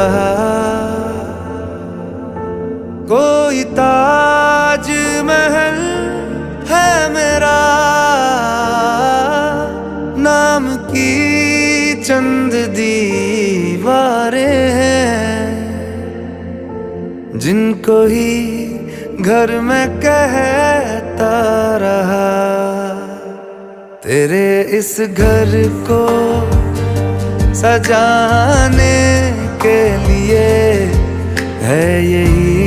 रहा। कोई ताज महल है मेरा, नाम की चंद दीवारें हैं, जिनको ही घर में कहता रहा। तेरे इस घर को सजाने के लिए है यही